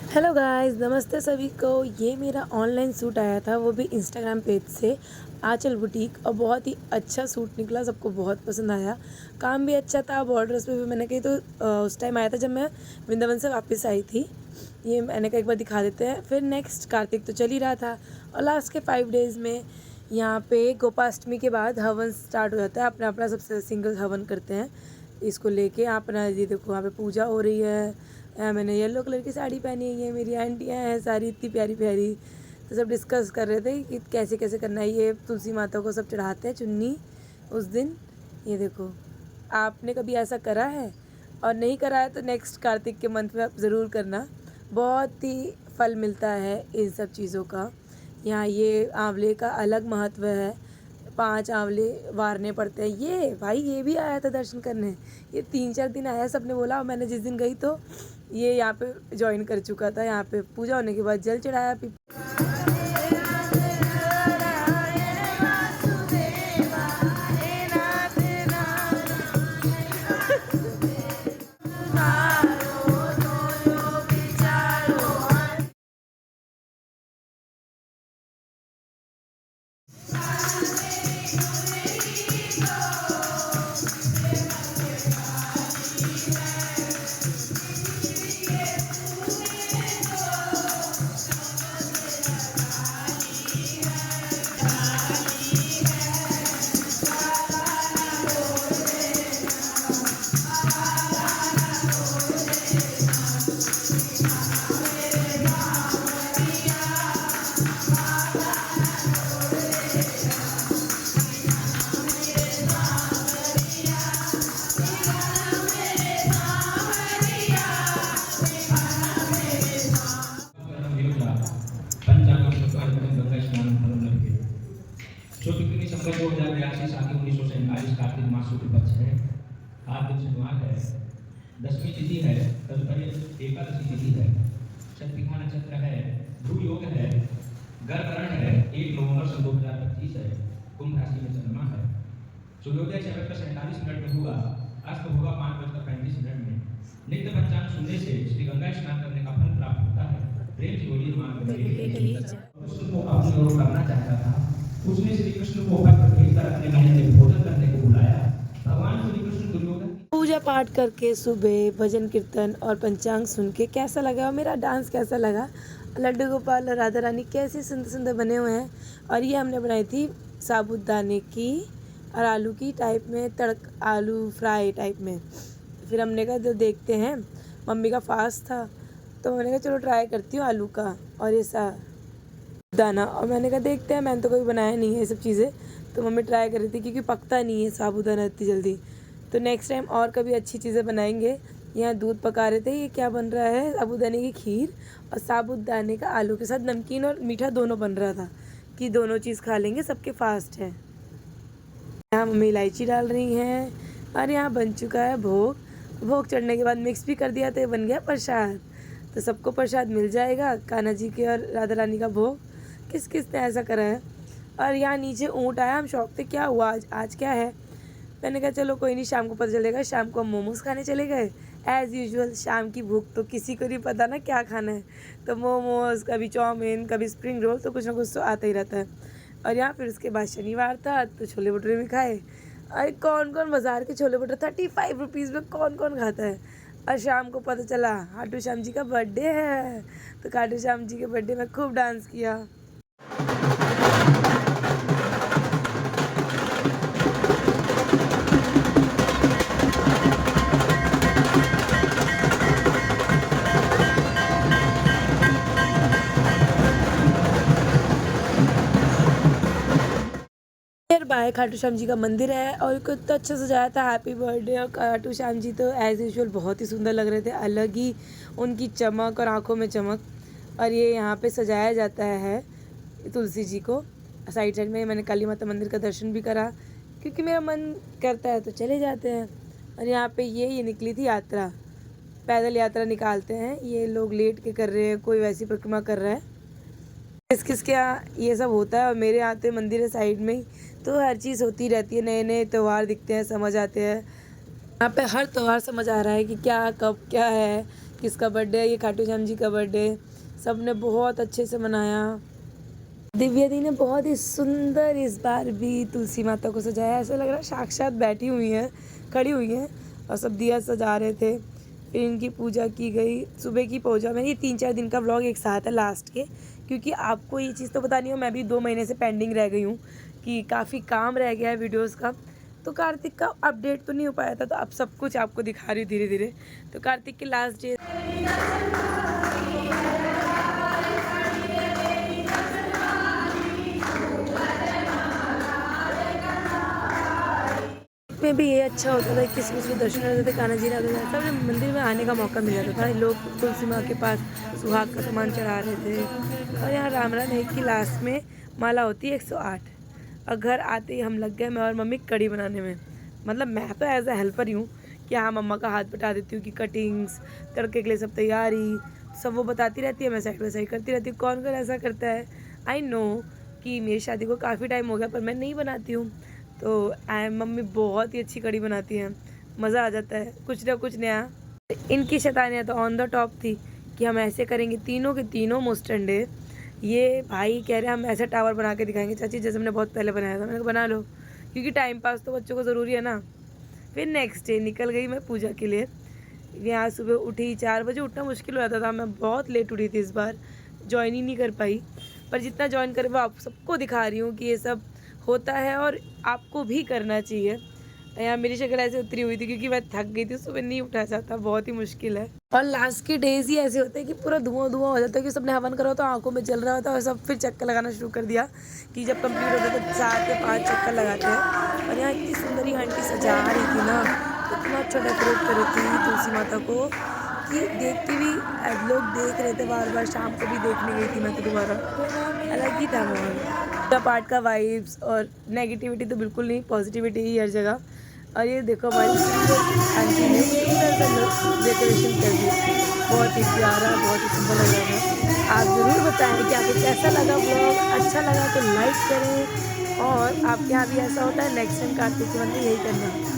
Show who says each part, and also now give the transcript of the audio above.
Speaker 1: Hello guys, नमस्ते सभी को। ये मेरा ऑनलाइन सूट आया था, वो भी इंस्टाग्राम पेज से, आंचल बुटीक। और बहुत ही अच्छा सूट निकला, सबको बहुत पसंद आया। काम भी अच्छा था, बॉर्डर्स पे भी मैंने कही तो उस टाइम आया था जब मैं वृंदावन से वापस आई थी। ये मैंने कहा एक बार दिखा देते हैं। फिर नेक्स्ट कार्तिक तो चल ही रहा था और लास्ट के 5 डेज़ में यहाँ पे गोपाष्टमी के बाद हवन स्टार्ट हो जाता है। अपना अपना सबसे सिंगल हवन करते हैं इसको लेके। अपना ये देखो, यहाँ पे पूजा हो रही है। मैंने येलो कलर की साड़ी पहनी हुई है, मेरी आंटियाँ हैं सारी इतनी प्यारी प्यारी। तो सब डिस्कस कर रहे थे कि कैसे कैसे करना है। ये तुलसी माता को सब चढ़ाते हैं चुन्नी उस दिन। ये देखो, आपने कभी ऐसा करा है? और नहीं करा है तो नेक्स्ट कार्तिक के मंथ में आप ज़रूर करना। बहुत ही फल मिलता है इन सब चीज़ों का। यहाँ ये आंवले का अलग महत्व है। 5 आंवले वारने पड़ते हैं। ये भाई ये भी आया था दर्शन करने। ये 3-4 दिन आया, सबने बोला। और मैंने जिस दिन गई तो ये यहाँ पे ज्वाइन कर चुका था। यहाँ पे पूजा होने के बाद जल चढ़ाया।
Speaker 2: छोटी संख्या 2082 साल 1947 कार्तिक मास शुक्ल पक्ष है। आज दिन शनिवार है, दसवीं तिथि है, तदुपरि एकादशी तिथि है। शक्तिका नक्षत्र है, ध्रुव योग है, गर्भकरण है। 1 नवंबर सन 2025 है। कुंभ राशि में चंद्रमा है। सूर्योदय 6:47 में होगा, अस्त होगा 5:35 में। नित्य पंचांग सुनने से श्री गंगा स्नान करने का फल प्राप्त होता है। प्रेम से बोलिए मां कृष्ण को अपनी ओर करना चाहता था। उसने श्री कृष्ण को पत्र भेजकर अपने महल में भोजन करने को बुलाया। भगवान श्री कृष्ण दुर्योधन
Speaker 1: पूजा पाठ करके सुबह भजन कीर्तन और पंचांग सुन के कैसा लगा और मेरा डांस कैसा लगा। लड्डू गोपाल और राधा रानी कैसे सुंदर सुंदर बने हुए हैं। और ये हमने बनाई थी साबूदाने की और आलू की टाइप में, तड़क आलू फ्राई टाइप में। फिर हमने कहा जो देखते हैं, मम्मी का फास्ट था तो मैंने कहा चलो ट्राई करती हूँ आलू का और ये दाना। और मैंने कहा देखते हैं, मैंने तो कभी बनाया नहीं है ये सब चीज़ें। तो मम्मी ट्राई कर रही थी क्योंकि पकता नहीं है साबूदाना इतनी जल्दी। तो नेक्स्ट टाइम और कभी अच्छी चीज़ें बनाएंगे। यहाँ दूध पका रहे थे। ये क्या बन रहा है? साबूदाने की खीर और साबूदाने का आलू के साथ नमकीन और मीठा दोनों बन रहा था कि दोनों चीज़ खा लेंगे, सबके फास्ट है। यहाँ मम्मी इलायची डाल रही हैं और यहाँ बन चुका है भोग। भोग चढ़ने के बाद मिक्स भी कर दिया तो ये बन गया प्रसाद। तो सबको प्रसाद मिल जाएगा। कान्हा जी के और राधा रानी का भोग। किस किस ने ऐसा करा है। और यहाँ नीचे ऊँट आया, हम शौक थे क्या हुआ आज क्या है। मैंने कहा चलो कोई नहीं, शाम को पता चलेगा। शाम को हम मोमोज़ खाने चले गए एज़ यूजुअल। शाम की भूख तो किसी को नहीं पता ना क्या खाना है। तो मोमोज़, कभी चाउमीन, कभी स्प्रिंग रोल, तो कुछ ना कुछ तो आता ही रहता है। और यहाँ फिर उसके बाद शनिवार था तो छोले भटूरे भी खाए। अरे कौन कौन बाज़ार के छोले भटूरे 35 रुपीज़ में कौन कौन खाता है। और शाम को पता चला खाटू श्याम जी का बर्थडे है। तो खाटू श्याम जी के बर्थडे में खूब डांस किया। नियर बाय खाटू श्याम जी का मंदिर है और कितना अच्छा सजाया था। Happy birthday. और खाटू श्याम जी तो एज़ यूजुअल बहुत ही सुंदर लग रहे थे, अलग ही उनकी चमक और आंखों में चमक। और ये यहाँ पे सजाया जाता है तुलसी जी को। साइड साइड में मैंने काली माता मंदिर का दर्शन भी करा क्योंकि मेरा मन करता है तो चले जाते हैं। और यहाँ पे ये निकली थी यात्रा, पैदल यात्रा निकालते हैं। ये लोग लेट के कर रहे हैं, कोई वैसी परिक्रमा कर रहा है। किस किस के यहाँ ये सब होता है। और मेरे यहाँ तो मंदिर है साइड में ही, तो हर चीज़ होती रहती है। नए नए त्यौहार दिखते हैं, समझ आते हैं। यहाँ पे हर त्यौहार समझ आ रहा है कि क्या कब क्या है। किसका बर्थडे है, ये खाटू श्याम जी का बर्थडे। सब ने बहुत अच्छे से मनाया। दिव्या दी ने बहुत ही सुंदर इस बार भी तुलसी माता को सजाया, ऐसा लग रहा है साक्षात बैठी हुई हैं, खड़ी हुई हैं। और सब दिया सजा रहे थे। फिर इनकी पूजा की गई, सुबह की पूजा में। ये 3-4 दिन का व्लॉग एक साथ है लास्ट के, क्योंकि आपको ये चीज़ तो पता नहीं हो, मैं भी 2 महीने से पेंडिंग रह गई हूँ कि काफ़ी काम रह गया है वीडियोज़ का। तो कार्तिक का अपडेट तो नहीं हो पाया था, तो अब सब कुछ आपको दिखा रही हूँ धीरे धीरे। तो कार्तिक के लास्ट डे में भी ये अच्छा होता था कि सुबह दर्शन होते थे, कान्हा जी रहते थे, सब मंदिर में आने का मौका मिल जाता था। लोग तुलसी माँ के पास सुहाग का सामान चढ़ा रहे थे। और यहाँ रामराम एक की लास्ट में माला होती है 108। और घर आते ही हम लग गए, मैं और मम्मी, कड़ी बनाने में। मतलब मैं तो एज अ हेल्पर ही हूँ कि हाँ मम्मा का हाथ बटा देती हूँ कि कटिंग्स, तड़के के लिए सब तैयारी सब वो बताती रहती है, मैं साइड बाई साइड करती रहती हूँ। कौन कौन ऐसा करता है। आई नो कि मेरी शादी को काफ़ी टाइम हो गया, पर मैं नहीं बनाती हूँ। तो मम्मी बहुत ही अच्छी कड़ी बनाती हैं, मज़ा आ जाता है, कुछ ना कुछ नया। इनकी शैतानियाँ तो ऑन द टॉप थी कि हम ऐसे करेंगे, तीनों के तीनों मोस्टन डे। ये भाई कह रहे हैं हम ऐसा टावर बना के दिखाएंगे चाची जैसे हमने बहुत पहले बनाया था। मैंने कहा बना लो, क्योंकि टाइम पास तो बच्चों को ज़रूरी है ना। फिर नेक्स्ट डे निकल गई मैं पूजा के लिए। यहाँ सुबह उठी, 4 बजे उठना मुश्किल हो जाता था, मैं बहुत लेट उठी थी इस बार, ज्वाइन ही नहीं कर पाई। पर जितना ज्वाइन करे वो आप सबको दिखा रही हूँ कि ये सब होता है और आपको भी करना चाहिए। यहाँ मेरी शक्ल ऐसे उतरी हुई थी क्योंकि मैं थक गई थी, सुबह नहीं उठा जाता, बहुत ही मुश्किल है। और लास्ट के डेज ही ऐसे होते हैं कि पूरा धुआं धुआं हो जाता है कि सबने हवन करा तो आंखों में जल रहा होता है। और सब फिर चक्कर लगाना शुरू कर दिया कि जब कंप्लीट होता है तो 4 या 5 चक्कर लगाते हैं। और यहाँ इतनी सुंदरी आंटी सजा रही थी ना, इतना अच्छा डेकोरेट कर रही थी तुलसी माता को कि देख के भी लोग देख रहे थे बार बार। शाम को भी देखने गई थी मैं तो दोबारा, अलग ही था माहौल। पूजा पाठ का वाइब्स और नेगेटिविटी तो बिल्कुल नहीं, पॉजिटिविटी ही हर जगह। और ये देखो हमारी आंटी ने सुंदर सा डेकोरेशन कर दी, बहुत ही प्यारा, बहुत ही सुंदर लग रहा था। आप ज़रूर बताएं कि आपको कैसा लगा व्लॉग। अच्छा लगा तो लाइक करें, और आपके यहाँ भी ऐसा होता है नेक्स्ट टाइम कार्तिक के मंदिर यही करना।